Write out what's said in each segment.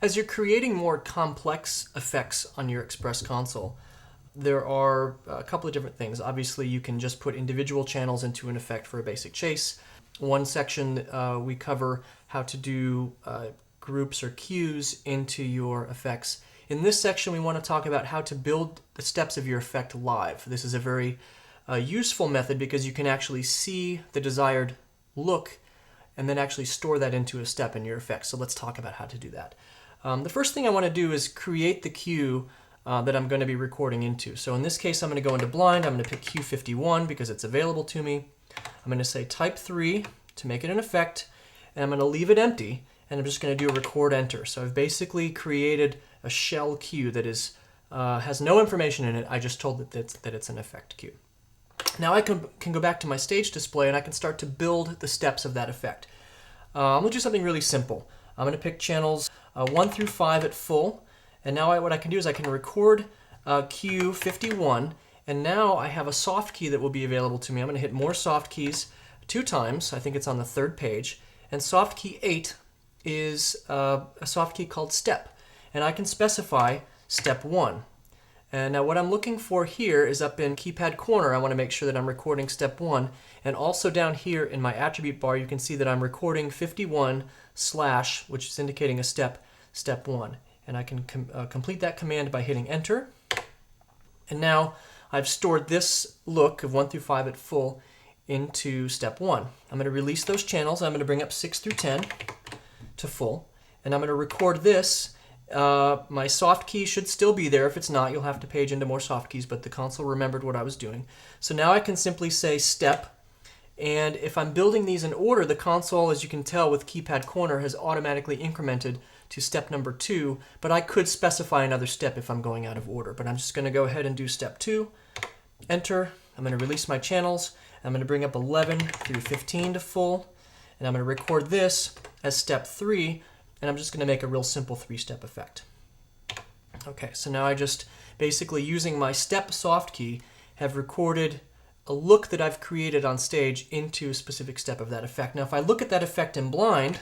As you're creating more complex effects on your Express console, there are a couple of different things. Obviously, you can just put individual channels into an effect for a basic chase. One section we cover how to do groups or cues into your effects. In this section, we want to talk about how to build the steps of your effect live. This is a very useful method because you can actually see the desired look and then actually store that into a step in your effect. So let's talk about how to do that. The first thing I want to do is create the cue that I'm going to be recording into. So in this case, I'm going to go into blind. I'm going to pick cue 51 because it's available to me. I'm going to say type 3 to make it an effect, and I'm going to leave it empty, and I'm just going to do a record enter. So I've basically created a shell cue that is has no information in it. I just told it that it's an effect cue. Now I can go back to my stage display and I can start to build the steps of that effect. I'm going to do something really simple. I'm going to pick channels 1 through 5 at full, and now what I can do is I can record cue 51, and now I have a soft key that will be available to me. I'm going to hit more soft keys 2 times. I think it's on the 3rd page, and soft key 8 is a soft key called step, and I can specify step 1. And now what I'm looking for here is up in keypad corner. I want to make sure that I'm recording step 1. And also down here in my attribute bar, you can see that I'm recording 51 /, which is indicating a step 1. And I can complete that command by hitting enter. And now I've stored this look of 1 through 5 at full into step 1. I'm going to release those channels. I'm going to bring up 6 through 10 to full. And I'm going to record this. My soft key should still be there. If it's not, you'll have to page into more soft keys, but the console remembered what I was doing. So now I can simply say step, and if I'm building these in order, the console, as you can tell with keypad corner, has automatically incremented to step number 2, but I could specify another step if I'm going out of order. But I'm just going to go ahead and do step 2, enter. I'm going to release my channels. I'm going to bring up 11 through 15 to full, and I'm going to record this as step 3, and I'm just going to make a real simple 3-step effect. Okay, so now I just basically, using my step soft key, have recorded a look that I've created on stage into a specific step of that effect. Now if I look at that effect in blind,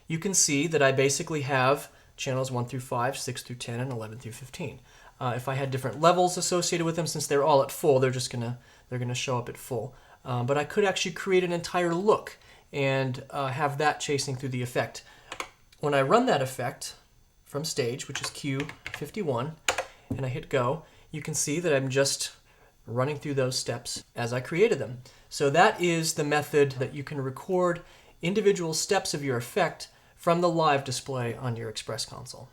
you can see that I basically have channels 1 through 5, 6 through 10, and 11 through 15. If I had different levels associated with them, since they're all at full, they're gonna show up at full. But I could actually create an entire look and have that chasing through the effect. When I run that effect from stage, which is cue 51, and I hit go, you can see that I'm just running through those steps as I created them. So that is the method that you can record individual steps of your effect from the live display on your Express console.